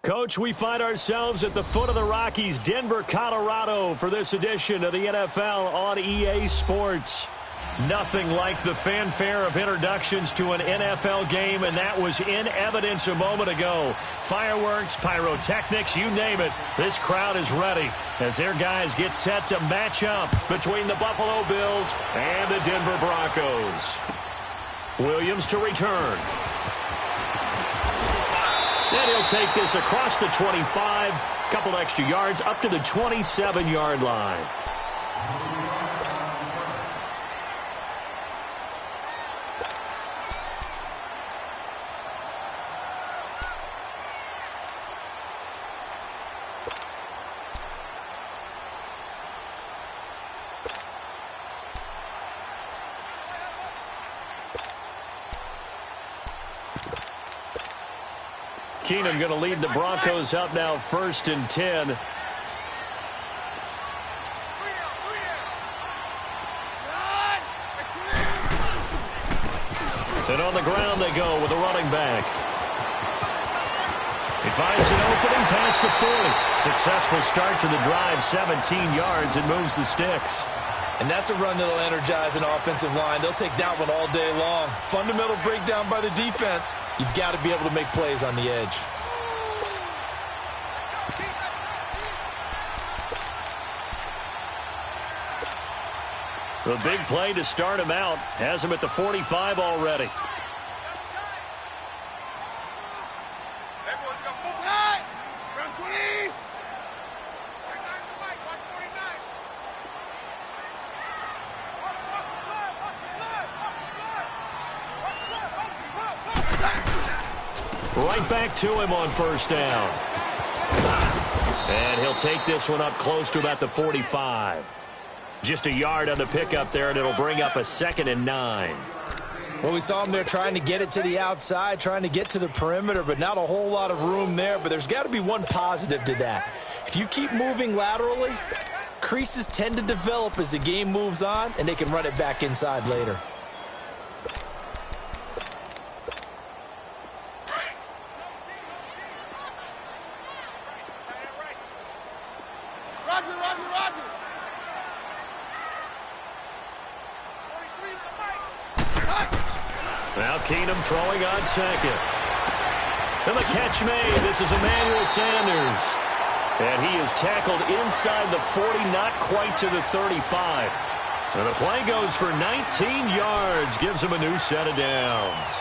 Coach, we find ourselves at the foot of the Rockies, Denver, Colorado, for this edition of the NFL on EA Sports. Nothing like the fanfare of introductions to an NFL game, and that was in evidence a moment ago. Fireworks, pyrotechnics, you name it. This crowd is ready as their guys get set to match up between the Buffalo Bills and the Denver Broncos. Williams to return. And he'll take this across the 25, couple extra yards up to the 27-yard line. Keenum going to lead the Broncos up now 1st and 10. And on the ground they go with a running back. He finds an opening past the 40. Successful start to the drive, 17 yards, and moves the sticks. And that's a run that'll energize an offensive line. They'll take that one all day long. Fundamental breakdown by the defense. You've got to be able to make plays on the edge. The big play to start him out has him at the 45 already. Right back to him on 1st down. And he'll take this one up close to about the 45. Just a yard on the pickup there, and it'll bring up a 2nd and 9. Well, we saw him there trying to get it to the outside, trying to get to the perimeter, but not a whole lot of room there. But there's got to be one positive to that. If you keep moving laterally, creases tend to develop as the game moves on, and they can run it back inside later. Now Keenum throwing on 2nd. And the catch made. This is Emmanuel Sanders. And he is tackled inside the 40, not quite to the 35. And the play goes for 19 yards. Gives him a new set of downs.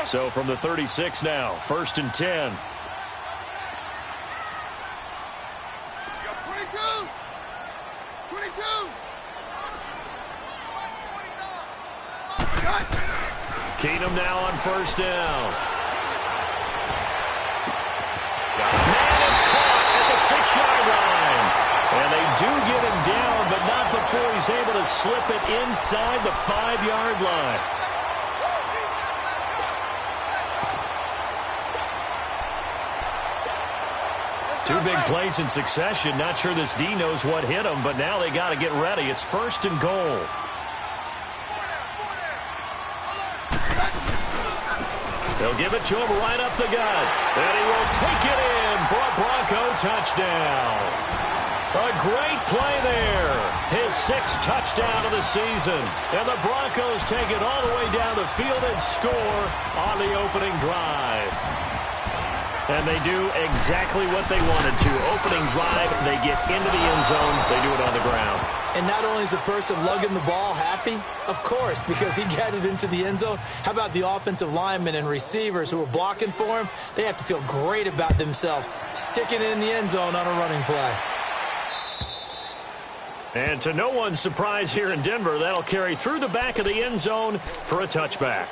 So from the 36 now, 1st and 10. Keenum now on 1st down. Man, it's caught at the 6-yard line. And they do get him down, but not before he's able to slip it inside the 5-yard line. Two big plays in succession. Not sure this D knows what hit him, but now they got to get ready. It's 1st and goal. They'll give it to him right up the gut. And he will take it in for a Bronco touchdown. A great play there. His 6th touchdown of the season. And the Broncos take it all the way down the field and score on the opening drive. And they do exactly what they wanted to. Opening drive, they get into the end zone. They do it on the ground. And not only is the person lugging the ball happy, of course, because he got it into the end zone. How about the offensive linemen and receivers who are blocking for him? They have to feel great about themselves, sticking it in the end zone on a running play. And to no one's surprise here in Denver, that'll carry through the back of the end zone for a touchback.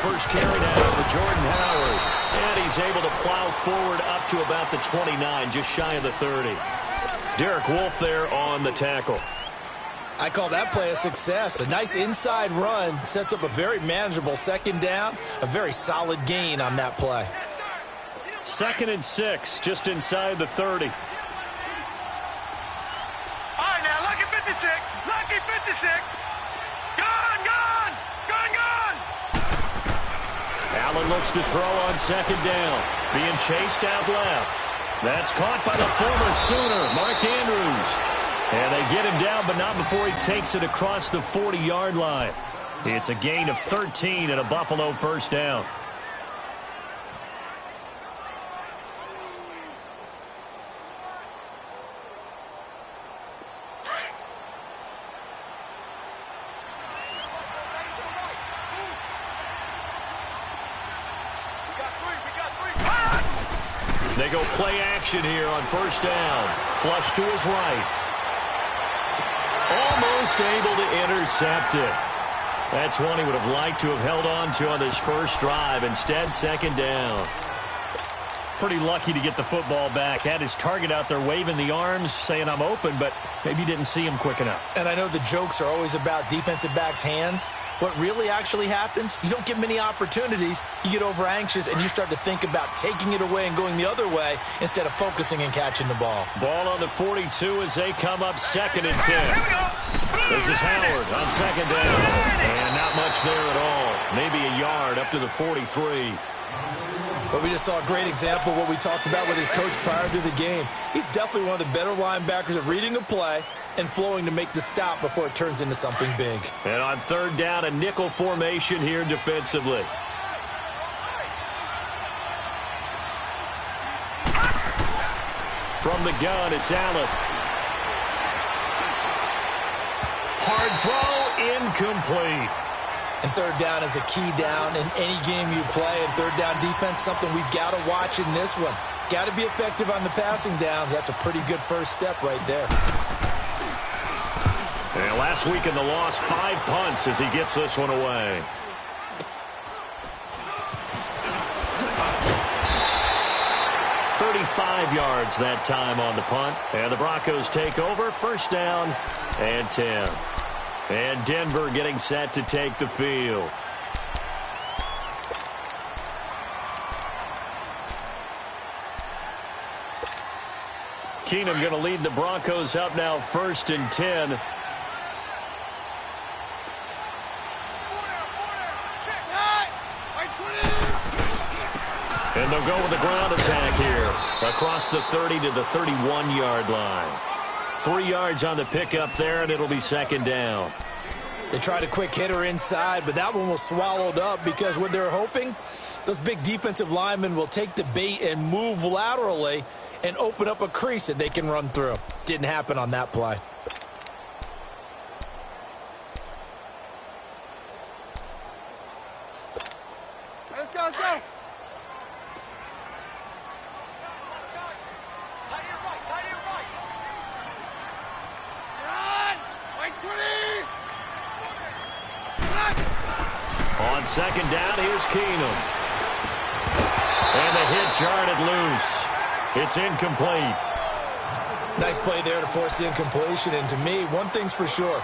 first carry now for Jordan Howard. And he's able to plow forward up to about the 29, just shy of the 30. Derek Wolfe there on the tackle. I call that play a success. A nice inside run sets up a very manageable second down. A very solid gain on that play. 2nd and 6, just inside the 30. All right, now, lucky 56. Lucky 56. Gone, gone, gone, gone. Allen looks to throw on 2nd down. Being chased out left. That's caught by the former Sooner, Mark Andrews. And they get him down, but not before he takes it across the 40-yard line. It's a gain of 13 and a Buffalo first down. They go play action here on first down. Flush to his right. Almost able to intercept it. That's one he would have liked to have held on to on this first drive. Instead, 2nd down. Pretty lucky to get the football back. Had his target out there waving the arms, saying I'm open, but maybe didn't see him quick enough. And I know the jokes are always about defensive backs' hands. What really actually happens, you don't get many opportunities. You get over anxious, and you start to think about taking it away and going the other way instead of focusing and catching the ball. Ball on the 42 as they come up 2nd and 10. This is Howard on 2nd down. And not much there at all. Maybe a yard up to the 43. But we just saw a great example of what we talked about with his coach prior to the game. He's definitely one of the better linebackers at reading a play and flowing to make the stop before it turns into something big. And on 3rd down, a nickel formation here defensively. From the gun, it's Allen. Hard throw, incomplete. And 3rd down is a key down in any game you play. And 3rd down defense, something we've got to watch in this one. Got to be effective on the passing downs. That's a pretty good first step right there. And last week in the loss, 5 punts as he gets this one away. "35 yards that time on the punt. And the Broncos take over. First down and 10. And Denver getting set to take the field. Keenum going to lead the Broncos up now 1st and 10. And they'll go with the ground attack here across the 30 to the 31-yard line. 3 yards on the pickup there, and it'll be 2nd down. They tried a quick hitter inside, but that one was swallowed up because what they're hoping, those big defensive linemen will take the bait and move laterally and open up a crease that they can run through. Didn't happen on that play. Let's go, let's go. On 2nd down, here's Keenum. And the hit jarred it loose. It's incomplete. Nice play there to force the incompletion. And to me, one thing's for sure.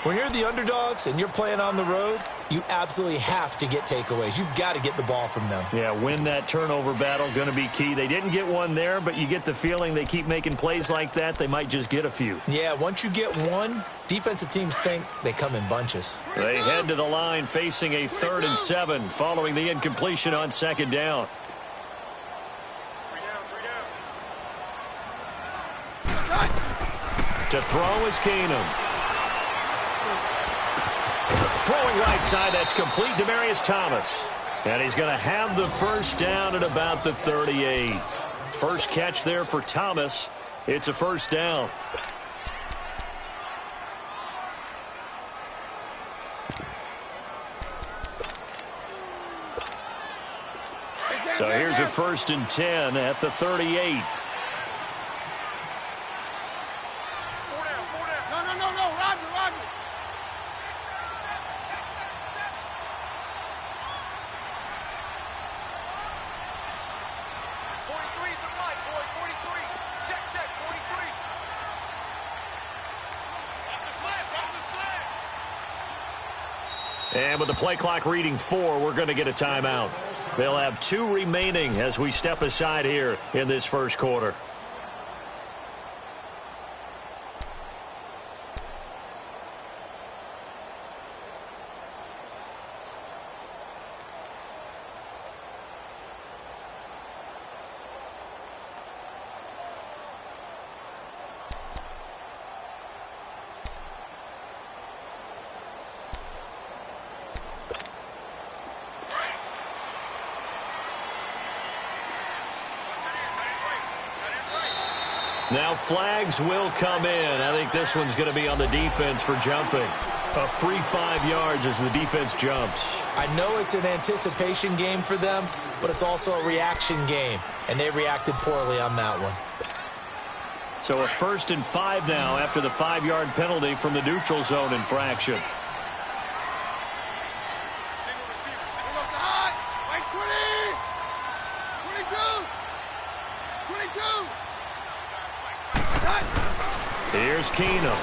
When you're the underdogs and you're playing on the road, you absolutely have to get takeaways. You've got to get the ball from them. Yeah, win that turnover battle, going to be key. They didn't get one there, but you get the feeling they keep making plays like that, they might just get a few. Yeah, once you get one, defensive teams think they come in bunches. They head to the line facing a 3rd and 7 following the incompletion on 2nd down. To throw is Keenum. Throwing right side, that's complete. Demaryius Thomas. And he's going to have the first down at about the 38. First catch there for Thomas. It's a first down. So here's a 1st and 10 at the 38. And with the play clock reading 4, we're going to get a timeout. They'll have 2 remaining as we step aside here in this first quarter. Now flags will come in. I think this one's going to be on the defense for jumping. A free 5 yards as the defense jumps. I know it's an anticipation game for them, but it's also a reaction game, and they reacted poorly on that one. So a 1st and 5 now after the 5-yard penalty from the neutral zone infraction. Here's Keenum.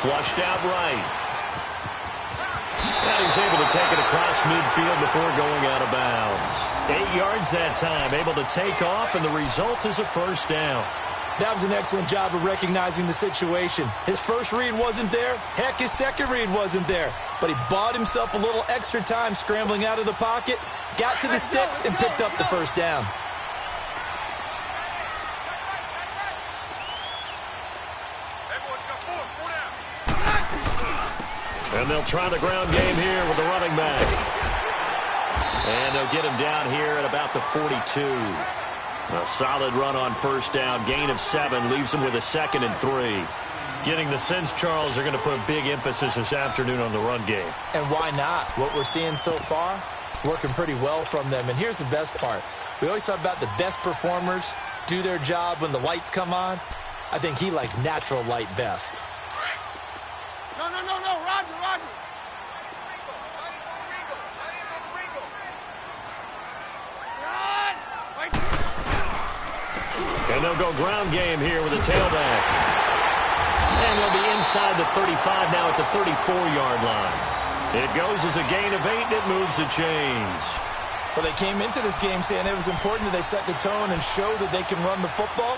Flushed out right. And he's able to take it across midfield before going out of bounds. 8 yards that time, able to take off, and the result is a first down. That was an excellent job of recognizing the situation. His first read wasn't there. Heck, his second read wasn't there. But he bought himself a little extra time scrambling out of the pocket, got to the sticks, and picked up the first down. And they'll try the ground game here with the running back. And they'll get him down here at about the 42. A solid run on first down. Gain of 7 leaves him with a 2nd and 3. Getting the sense, Charles, they're going to put a big emphasis this afternoon on the run game. And why not? What we're seeing so far, working pretty well from them. And here's the best part. We always talk about the best performers do their job when the lights come on. I think he likes natural light best. No, Roger. And they'll go ground game here with a tailback. And they'll be inside the 35 now at the 34-yard line. It goes as a gain of 8, and it moves the chains. Well, they came into this game saying it was important that they set the tone and show that they can run the football.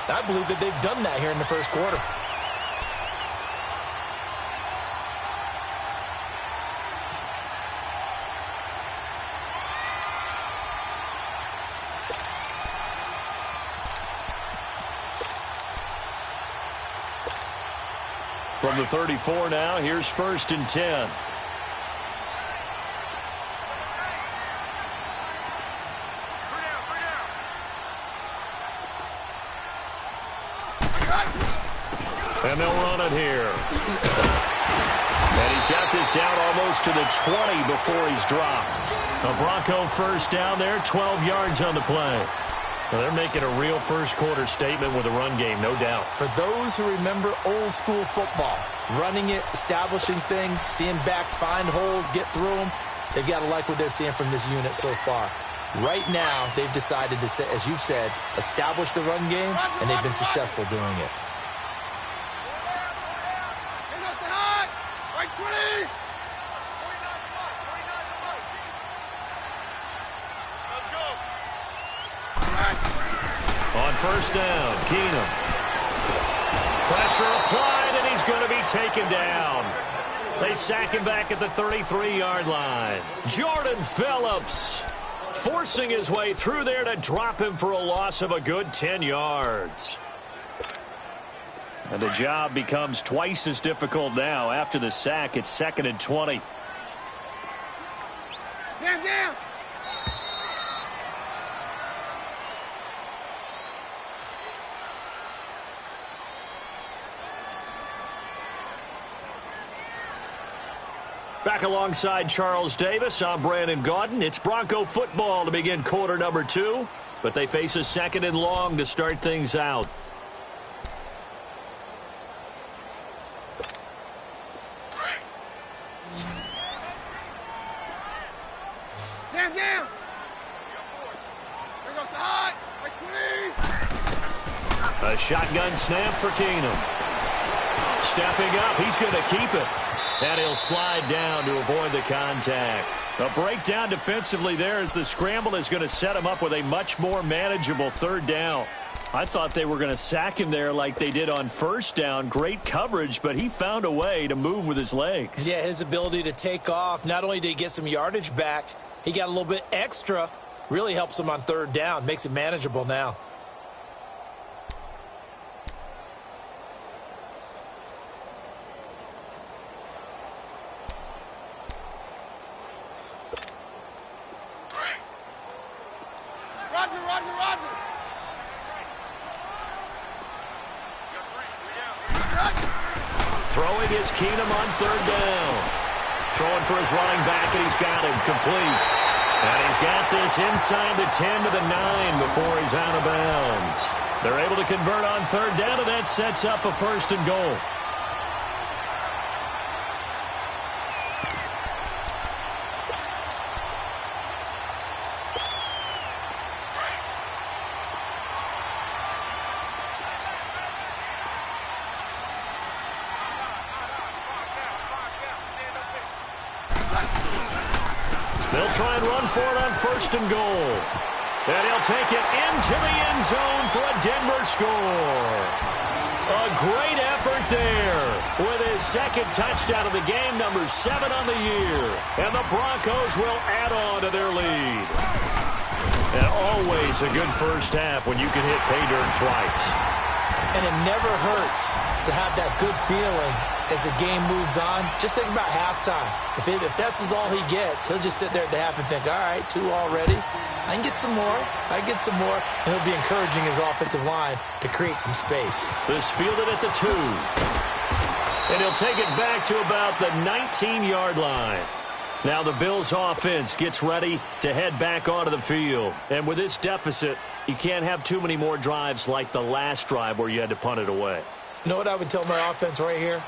I believe that they've done that here in the first quarter. From the 34 now, here's 1st and 10. And they'll run it here. And he's got this down almost to the 20 before he's dropped. A Bronco first down there, 12 yards on the play. Well, they're making a real first-quarter statement with a run game, no doubt. For those who remember old-school football, running it, establishing things, seeing backs find holes, get through them, they've got to like what they're seeing from this unit so far. Right now, they've decided to, as you've said, establish the run game, and they've been successful doing it. On first down, Keenum. Pressure applied, and he's going to be taken down. They sack him back at the 33-yard line. Jordan Phillips forcing his way through there to drop him for a loss of a good 10 yards. And the job becomes twice as difficult now. After the sack, it's 2nd and 20. Down. Back alongside Charles Davis, I'm Brandon Gaudin. It's Bronco football to begin quarter number 2, but they face a 2nd and long to start things out. Down. A shotgun snap for Keenum. Stepping up, he's going to keep it. And he'll slide down to avoid the contact. A breakdown defensively there as the scramble is going to set him up with a much more manageable third down. I thought they were going to sack him there like they did on first down. Great coverage, but he found a way to move with his legs. Yeah, his ability to take off, not only did he get some yardage back, he got a little bit extra. Really helps him on third down, makes it manageable now. Throwing is Keenum on third down. Throwing for his running back, and he's got him complete. And he's got this inside the 10 to the 9 before he's out of bounds. They're able to convert on third down, and that sets up a first and goal. They'll try and run for it on first and goal. And he'll take it into the end zone for a Denver score. A great effort there with his second touchdown of the game, number 7 on the year. And the Broncos will add on to their lead. And always a good first half when you can hit pay dirt twice. And it never hurts to have that good feeling as the game moves on. Just think about halftime. If that's all he gets, he'll just sit there at the half and think, all right, 2 already. I can get some more. I can get some more. And he'll be encouraging his offensive line to create some space. This fielded at the 2. And he'll take it back to about the 19-yard line. Now the Bills' offense gets ready to head back onto the field. And with this deficit, you can't have too many more drives like the last drive where you had to punt it away. You know what I would tell my offense right here?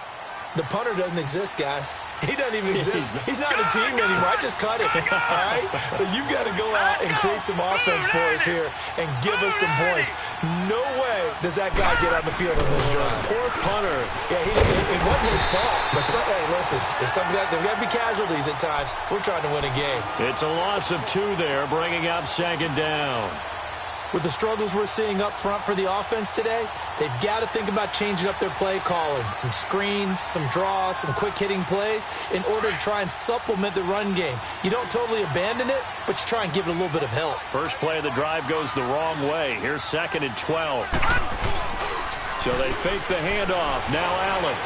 The punter doesn't exist, guys. He doesn't even exist. He's not a team anymore. I just cut him, all right? So you've got to go out and create some offense for us here and give us some points. No way does that guy get on the field on this drive. Poor punter. Yeah, it wasn't his fault. But, hey, listen, there's got to be casualties at times. We're trying to win a game. It's a loss of 2 there, bringing up second down. With the struggles we're seeing up front for the offense today, they've got to think about changing up their play calling. Some screens, some draws, some quick-hitting plays in order to try and supplement the run game. You don't totally abandon it, but you try and give it a little bit of help. First play of the drive goes the wrong way. Here's 2nd and 12. So they fake the handoff. Now Allen.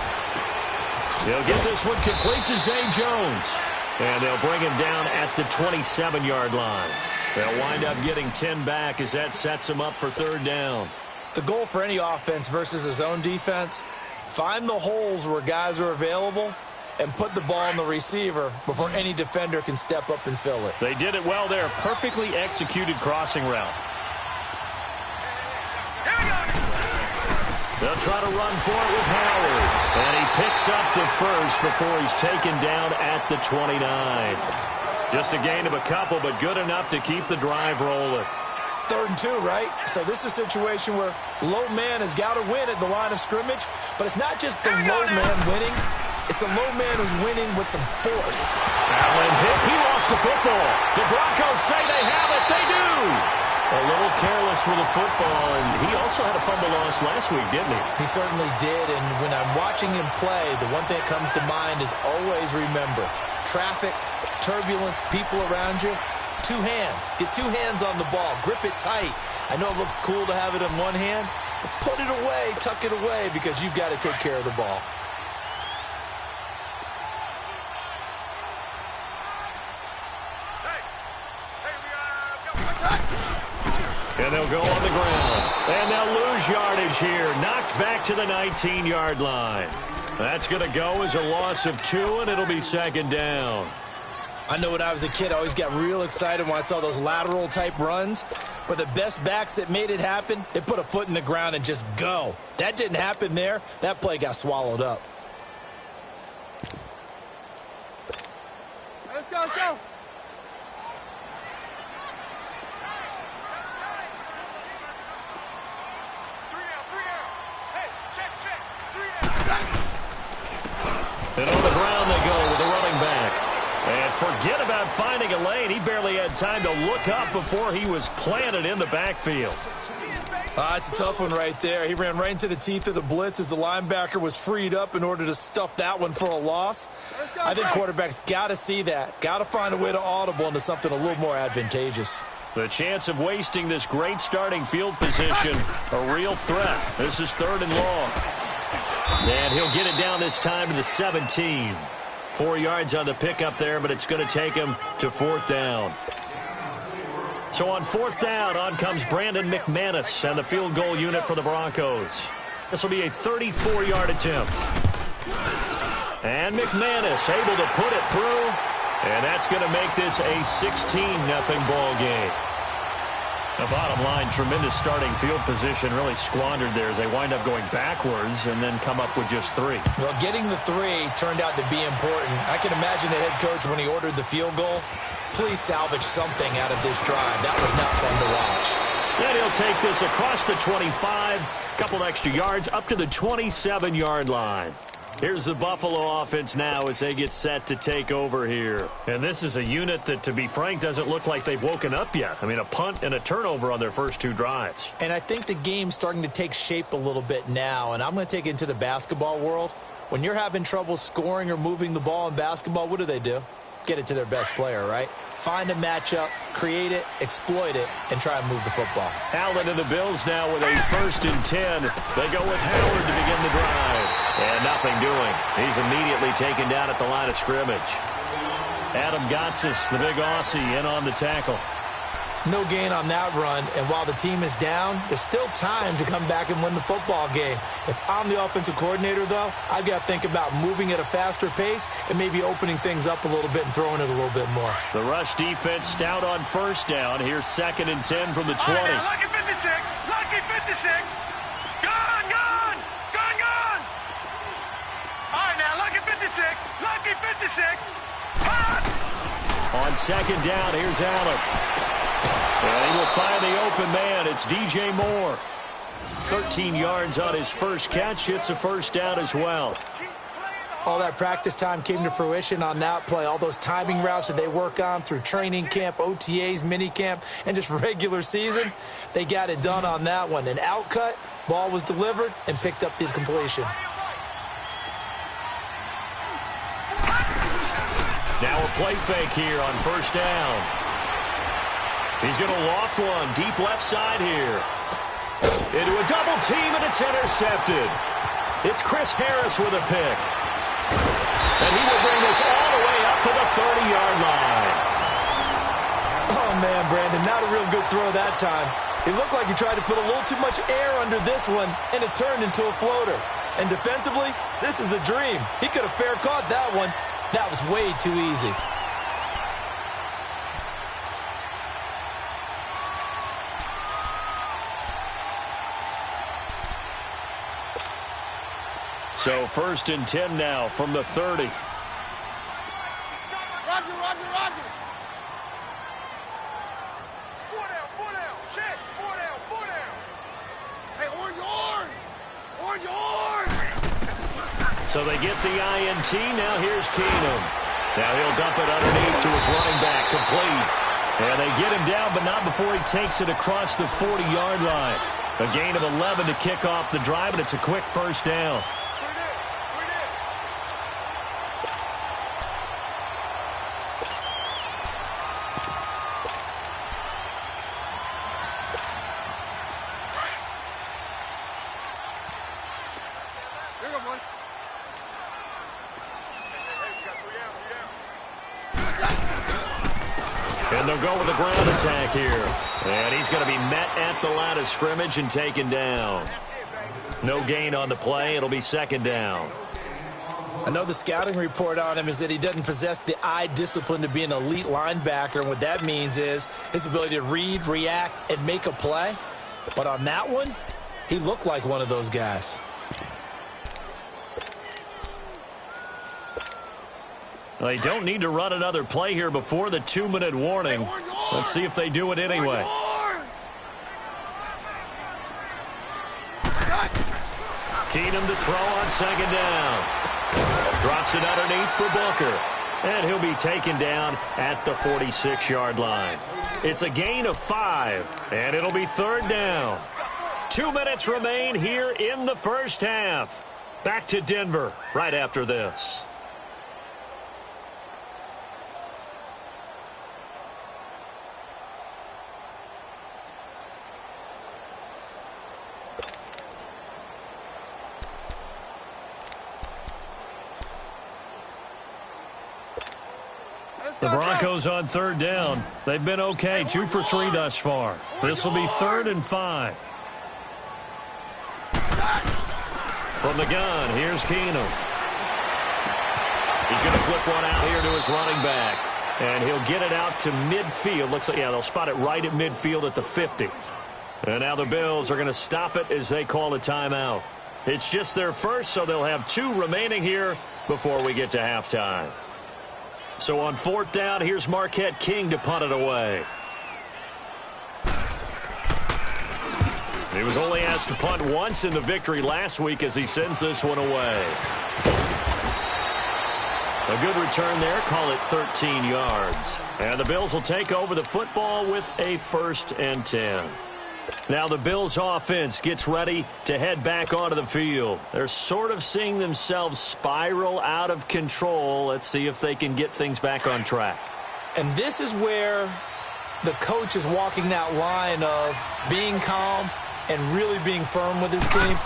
He'll get this one complete to Zay Jones. And they'll bring him down at the 27-yard line. They'll wind up getting 10 back as that sets them up for third down. The goal for any offense versus a zone defense, find the holes where guys are available and put the ball in the receiver before any defender can step up and fill it. They did it well there. Perfectly executed crossing route. They'll try to run for it with Howard. And he picks up the first before he's taken down at the 29. Just a gain of a couple, but good enough to keep the drive rolling. 3rd and 2, right? So this is a situation where low man has got to win at the line of scrimmage, but it's not just the low man winning. It's the low man who's winning with some force. Allen hit. He lost the football. The Broncos say they have it. They do. A little careless with the football, and he also had a fumble loss last week, didn't he? He certainly did, and when I'm watching him play, the one thing that comes to mind is always remember, traffic, turbulence, people around you, 2 hands. Get 2 hands on the ball. Grip it tight. I know it looks cool to have it in one hand, but put it away, tuck it away, because you've got to take care of the ball. And they'll go on the ground. And they'll lose yardage here. Knocked back to the 19-yard line. That's going to go as a loss of 2, and it'll be second down. I know when I was a kid, I always got real excited when I saw those lateral-type runs. But the best backs that made it happen, they put a foot in the ground and just go. That didn't happen there. That play got swallowed up. Let's go, let's go. And on the ground they second lane. He barely had time to look up before he was planted in the backfield. It's a tough one right there. He ran right into the teeth of the blitz as the linebacker was freed up in order to stuff that one for a loss. I think quarterbacks got to see that. Got to find a way to audible into something a little more advantageous. The chance of wasting this great starting field position, a real threat. This is 3rd and long. And he'll get it down this time to the 17. 4 yards on the pickup there, but it's going to take him to 4th down. So on 4th down, on comes Brandon McManus and the field goal unit for the Broncos. This will be a 34-yard attempt. And McManus able to put it through. And that's going to make this a 16-0 ball game. The bottom line, tremendous starting field position, really squandered there as they wind up going backwards and then come up with just 3. Well, getting the 3 turned out to be important. I can imagine the head coach when he ordered the field goal. Please salvage something out of this drive. That was not fun to watch. Then he'll take this across the 25, couple extra yards up to the 27-yard line. Here's the Buffalo offense now as they get set to take over here. And this is a unit that, to be frank, doesn't look like they've woken up yet. I mean, a punt and a turnover on their first 2 drives. And I think the game's starting to take shape a little bit now, and I'm going to take it into the basketball world. When you're having trouble scoring or moving the ball in basketball, what do? Get it to their best player, right? Find a matchup, create it, exploit it, and try and move the football. Allen and the Bills now with a 1st and 10. They go with Howard to begin the drive. And nothing doing. He's immediately taken down at the line of scrimmage. Adam Gotsis, the big Aussie, in on the tackle. No gain on that run, and while the team is down, there's still time to come back and win the football game. If I'm the offensive coordinator, though, I've got to think about moving at a faster pace and maybe opening things up a little bit and throwing it a little bit more. The rush defense stout on 1st down. Here's 2nd and 10 from the 20. All right, now, lucky 56, lucky 56. Gone, gone, gone, gone. All right, now, lucky 56, lucky 56. Pass. On 2nd down, here's Allen. And he will find the open man. It's DJ Moore. 13 yards on his first catch. It's a 1st down as well. All that practice time came to fruition on that play. All those timing routes that they work on through training camp, OTAs, minicamp, and just regular season, they got it done on that one. An outcut, ball was delivered, and picked up the completion. Now a play fake here on 1st down. He's going to loft one deep left side here. Into a double team, and it's intercepted. It's Chris Harris with a pick. And he will bring this all the way up to the 30-yard line. Oh, man, Brandon, not a real good throw that time. It looked like he tried to put a little too much air under this one, and it turned into a floater. And defensively, this is a dream. He could have fair caught that one. That was way too easy. So 1st and 10 now from the 30. Roger, roger, roger. 4 down, check. 4 down. Hey, orange. So they get the INT. Now here's Keenum. Now he'll dump it underneath to his running back, complete. And they get him down, but not before he takes it across the 40-yard line. A gain of 11 to kick off the drive, and it's a quick 1st down. And they'll go with the ground attack here. And he's going to be met at the line of scrimmage and taken down. No gain on the play. It'll be 2nd down. I know the scouting report on him is that he doesn't possess the eye discipline to be an elite linebacker. And what that means is his ability to read, react, and make a play. But on that one, he looked like one of those guys. They don't need to run another play here before the 2-minute warning. Let's see if they do it anyway. Keenum to throw on 2nd down. Drops it underneath for Booker. And he'll be taken down at the 46-yard line. It's a gain of 5, and it'll be 3rd down. 2 minutes remain here in the first half. Back to Denver right after this. The Broncos on 3rd down. They've been okay, 2 for 3 thus far. This will be 3rd and 5. From the gun, here's Keenum. He's going to flip one out here to his running back. And he'll get it out to midfield. Looks like, yeah, they'll spot it right at midfield at the 50. And now the Bills are going to stop it as they call a timeout. It's just their first, so they'll have 2 remaining here before we get to halftime. So on 4th down, here's Marquette King to punt it away. He was only asked to punt once in the victory last week as he sends this one away. A good return there. Call it 13 yards. And the Bills will take over the football with a 1st and 10. Now the Bills offense gets ready to head back onto the field. They're sort of seeing themselves spiral out of control. Let's see if they can get things back on track. And this is where the coach is walking that line of being calm and really being firm with his team.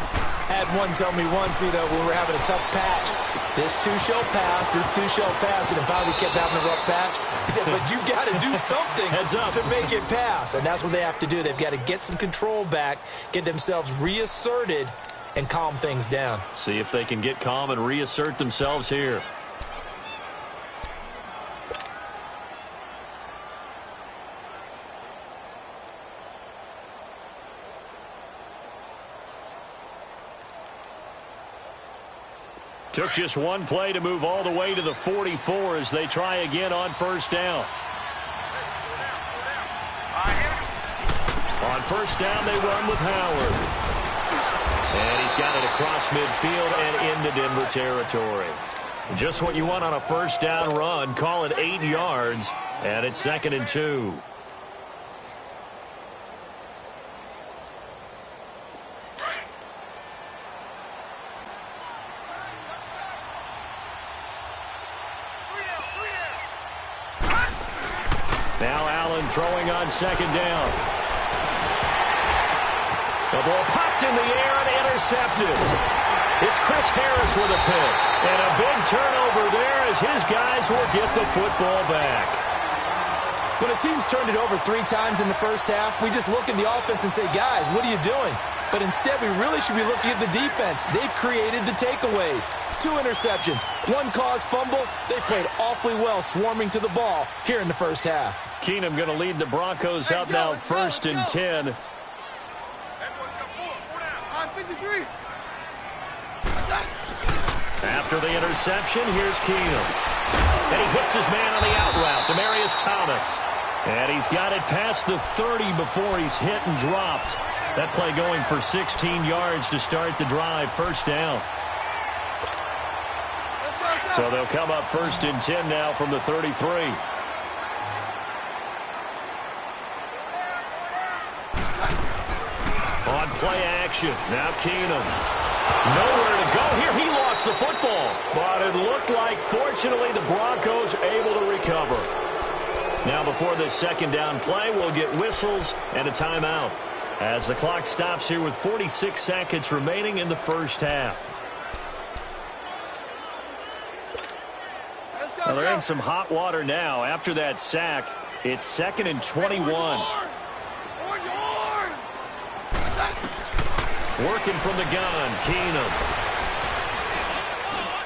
Had one tell me once, when we were having a tough patch, this too shall pass, this too shall pass. And if I kept having a rough patch, he said, but you got to do something to make it pass. And that's what they have to do. They've got to get some control back, get themselves reasserted, and calm things down. See if they can get calm and reassert themselves here. Took just one play to move all the way to the 44 as they try again on 1st down. On 1st down, they run with Howard. And he's got it across midfield and into Denver territory. Just what you want on a 1st down run. Call it 8 yards, and it's 2nd and 2. Throwing on 2nd down. The ball popped in the air and intercepted. It's Chris Harris with a pick. And a big turnover there as his guys will get the football back. When a team's turned it over 3 times in the first half, we just look at the offense and say, guys, what are you doing? But instead, we really should be looking at the defense. They've created the takeaways. 2 interceptions, 1 caused fumble. They played awfully well swarming to the ball here in the first half. Keenum going to lead the Broncos up now 1st and 10. After the interception, here's Keenum. And he hits his man on the out route, Demaryius Thomas. And he's got it past the 30 before he's hit and dropped. That play going for 16 yards to start the drive, 1st down. So they'll come up 1st and 10 now from the 33. On play action, now Keenum. Nowhere to go here. He lost the football. But it looked like, fortunately, the Broncos able to recover. Now before this 2nd down play, we'll get whistles and a timeout as the clock stops here with 46 seconds remaining in the first half. Well, they're in some hot water now. After that sack, it's 2nd and 21. Working from the gun, Keenum.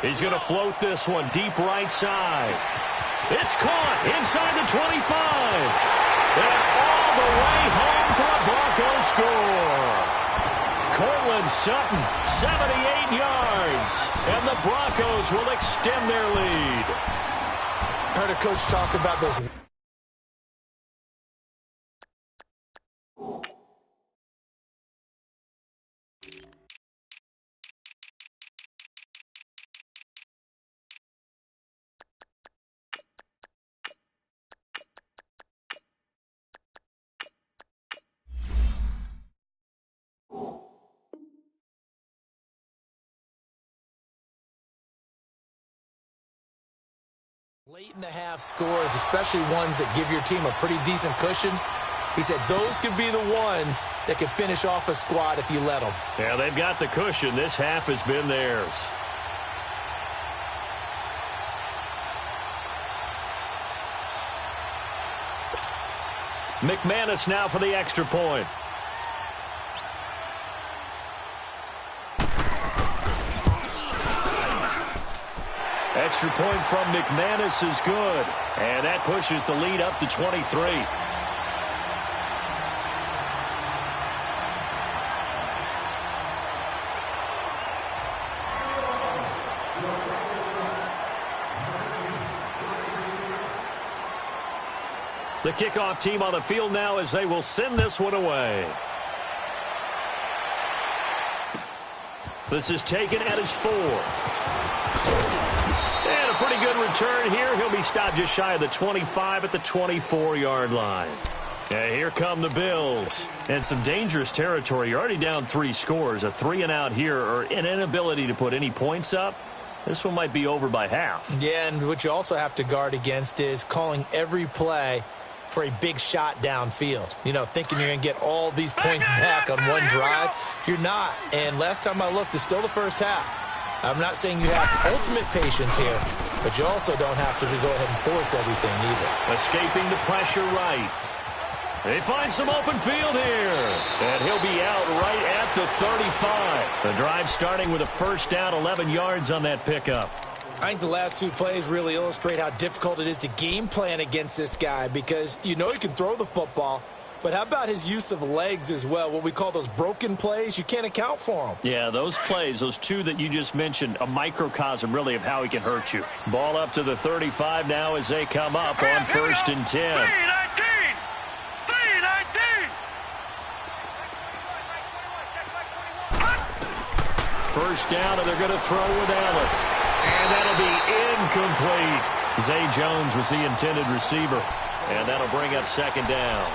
He's going to float this one deep right side. It's caught inside the 25. And all the way home for a Broncos score. Cortland Sutton, 78 yards. And the Broncos will extend their lead. Heard a coach talk about those Late in the half scores, especially ones that give your team a pretty decent cushion, he said those could be the ones that could finish off a squad if you let them. Yeah, they've got the cushion. This half has been theirs. McManus now for the extra point. Extra point from McManus is good. And that pushes the lead up to 23. The kickoff team on the field now as they will send this one away. This is taken at his 4. And a pretty good return here. He'll be stopped just shy of the 25 at the 24-yard line. And here come the Bills. And some dangerous territory. You're already down 3 scores. A 3-and-out here or an inability to put any points up. This one might be over by half. Yeah, and what you also have to guard against is calling every play for a big shot downfield. You know, thinking you're going to get all these points back on one drive. You're not. And last time I looked, it's still the first half. I'm not saying you have ultimate patience here, but you also don't have to go ahead and force everything either. Escaping the pressure right. They find some open field here. And he'll be out right at the 35. The drive starting with a first down, 11 yards on that pickup. I think the last 2 plays really illustrate how difficult it is to game plan against this guy because you know he can throw the football, but how about his use of legs as well? What we call those broken plays, you can't account for them. Yeah, those plays, those 2 that you just mentioned, a microcosm really of how he can hurt you. Ball up to the 35 now as they come up on 1st and 10. 3-19! First down, and they're going to throw with Allen. And that'll be incomplete. Zay Jones was the intended receiver. And that'll bring up 2nd down.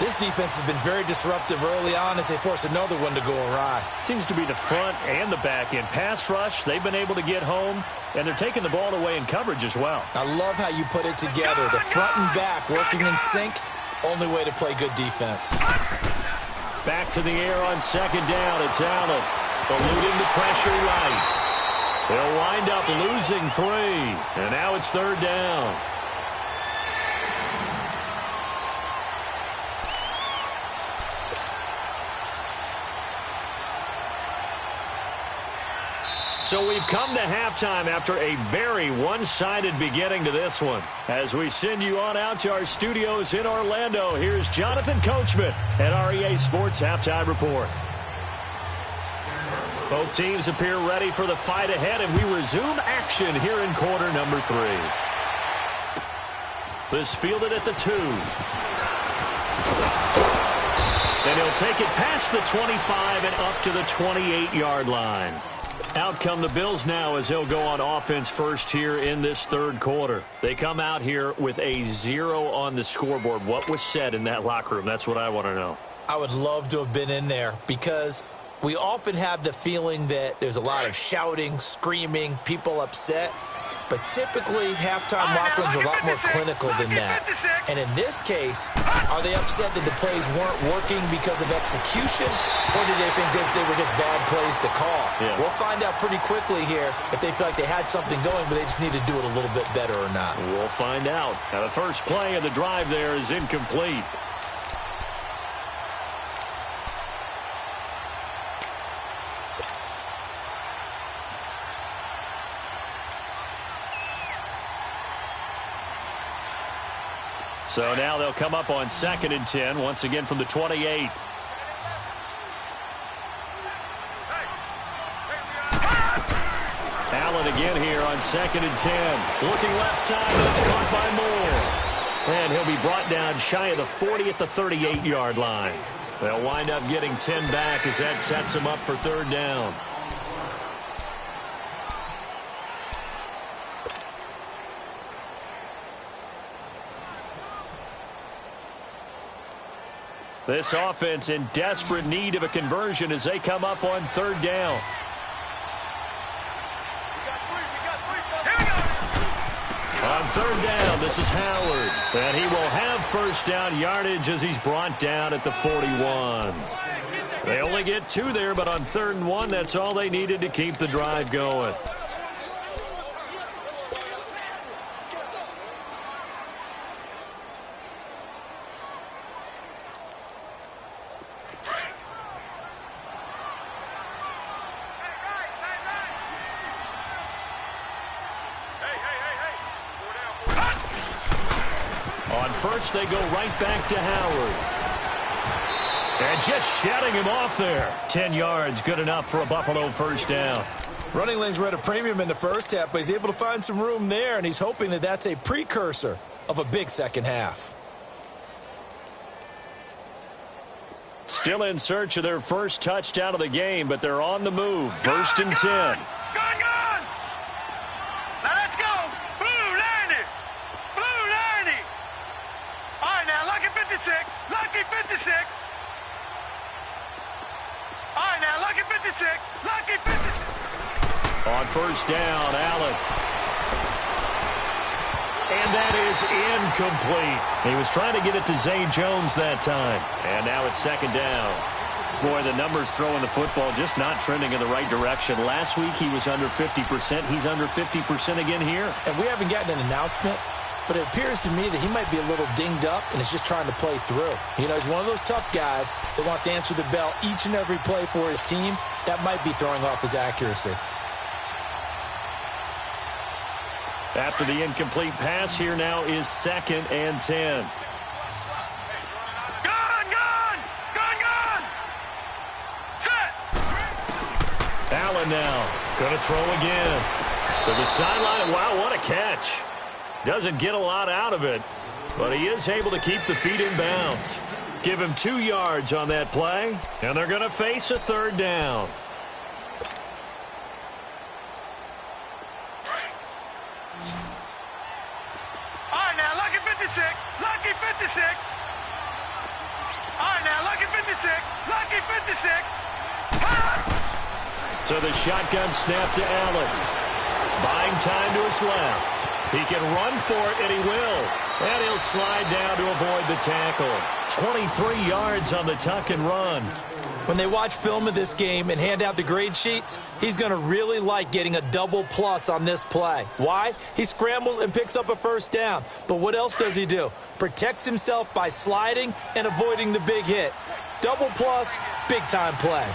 This defense has been very disruptive early on as they force another one to go awry. Seems to be the front and the back end. Pass rush, they've been able to get home, and they're taking the ball away in coverage as well. I love how you put it together. The front and back working in sync, only way to play good defense. Back to the air on 2nd down. It's Allen, eluding the pressure right. They'll wind up losing 3, and now it's 3rd down. So we've come to halftime after a very one-sided beginning to this one. As we send you on out to our studios in Orlando, here's Jonathan Coachman at REA Sports Halftime Report. Both teams appear ready for the fight ahead, and we resume action here in quarter number 3. This fielded at the 2. And he'll take it past the 25 and up to the 28-yard line. Out come the Bills now as they'll go on offense first here in this 3rd quarter. They come out here with a 0 on the scoreboard. What was said in that locker room? That's what I want to know. I would love to have been in there because we often have the feeling that there's a lot of shouting, screaming, people upset. But typically, halftime locker rooms are a lot more clinical than that. And in this case, are they upset that the plays weren't working because of execution? Or did they think they were just bad plays to call? Yeah. We'll find out pretty quickly here if they feel like they had something going, but they just need to do it a little bit better or not. We'll find out. Now, the first play of the drive there is incomplete. So now they'll come up on 2nd and 10, once again from the 28. Allen again here on 2nd and 10. Looking left side, but it's caught by Moore. And he'll be brought down shy of the 40 at the 38-yard line. They'll wind up getting 10 back as that sets them up for 3rd down. This offense in desperate need of a conversion as they come up on 3rd down. On third down, this is Howard. And he will have first down yardage as he's brought down at the 41. They only get 2 there, but on 3rd and 1, that's all they needed to keep the drive going. On first, they go right back to Howard. And just shutting him off there. 10 yards, good enough for a Buffalo first down. Running lanes were at a premium in the first half, but he's able to find some room there, and he's hoping that that's a precursor of a big second half. Still in search of their first touchdown of the game, but they're on the move. First and 10. Gone! Now let's go! Blue 90! Blue 90! All right, now, lucky 56. Lucky 56. All right, now, lucky 56. Lucky 56. On first down, Allen. And that is incomplete. He was trying to get it to Zay Jones that time. And now it's second down. Boy, the numbers throwing the football just not trending in the right direction. Last week he was under 50%. He's under 50% again here. And we haven't gotten an announcement, but it appears to me that he might be a little dinged up and is just trying to play through. You know, he's one of those tough guys that wants to answer the bell each and every play for his team. That might be throwing off his accuracy. After the incomplete pass, here now is 2nd and 10. Gone! Set! Allen now going to throw again. To the sideline. Wow, what a catch. Doesn't get a lot out of it, but he is able to keep the feet in bounds. Give him 2 yards on that play, and they're going to face a 3rd down. All right, now, lucky 56. Lucky 56. All right, now, lucky 56. Lucky 56. So the shotgun snap to Allen. Buying time to his left. He can run for it, and he will. And he'll slide down to avoid the tackle. 23 yards on the tuck and run. When they watch film of this game and hand out the grade sheets, he's going to really like getting a double plus on this play. Why? He scrambles and picks up a first down. But what else does he do? Protects himself by sliding and avoiding the big hit. Double plus, big-time play.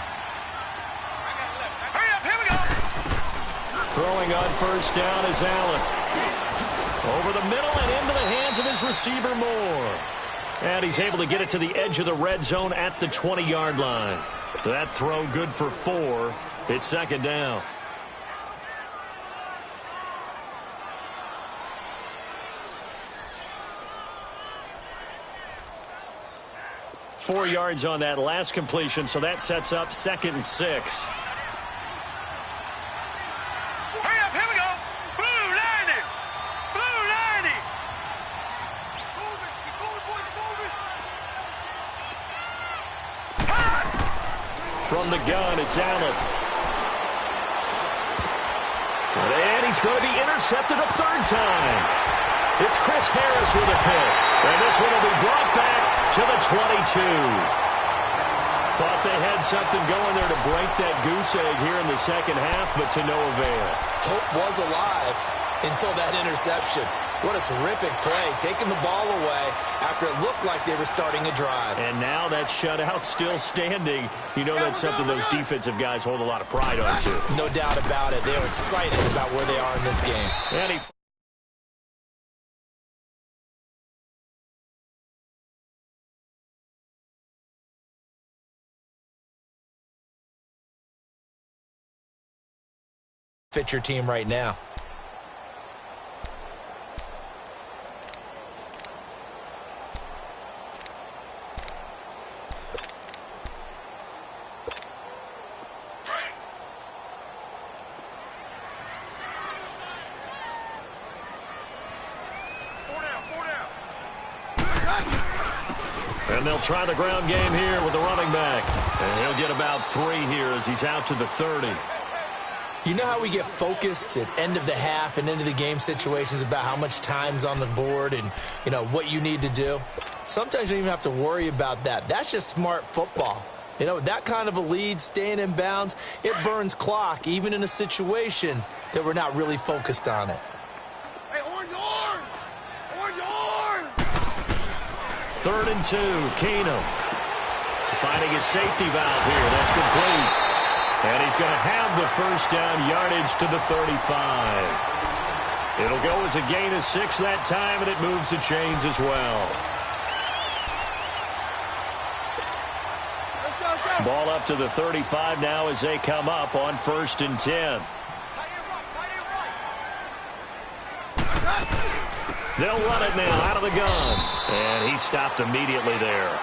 Hurry up, here we go. Throwing on first down is Allen. Over the middle and into the hands of his receiver Moore. And he's able to get it to the edge of the red zone at the 20-yard line. That throw good for 4. It's second down. Four yards on that last completion, so that sets up 2nd and 6. Hurry up, here we go. Blue 90. Blue 90. From the gun, it's Allen. And he's going to be intercepted a 3rd time. It's Chris Harris with a pick. And this one will be brought back to the 22. Thought they had something going there to break that goose egg here in the second half, but to no avail. Hope was alive until that interception. What a terrific play, taking the ball away after it looked like they were starting a drive. And now that shutout still standing. You know that's something those defensive guys hold a lot of pride on, too. No doubt about it. They are excited about where they are in this game. And he fit your team right now. And they'll try the ground game here with the running back. And he'll get about 3 here as he's out to the 30. You know how we get focused at end of the half and into the game situations about how much time's on the board and, you know, what you need to do? Sometimes you don't even have to worry about that. That's just smart football. You know, with that kind of a lead, staying in bounds, it burns clock, even in a situation that we're not really focused on it. Hey, orange, orange! Orange, orange! 3rd and 2, Keenum. Finding his safety valve here. That's complete. And he's going to have the first down yardage to the 35. It'll go as a gain of 6 that time, and it moves the chains as well. Ball up to the 35 now as they come up on 1st and 10. They'll run it now out of the gun. And he stopped immediately there.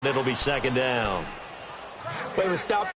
It'll be 2nd down. Wait, was stopped.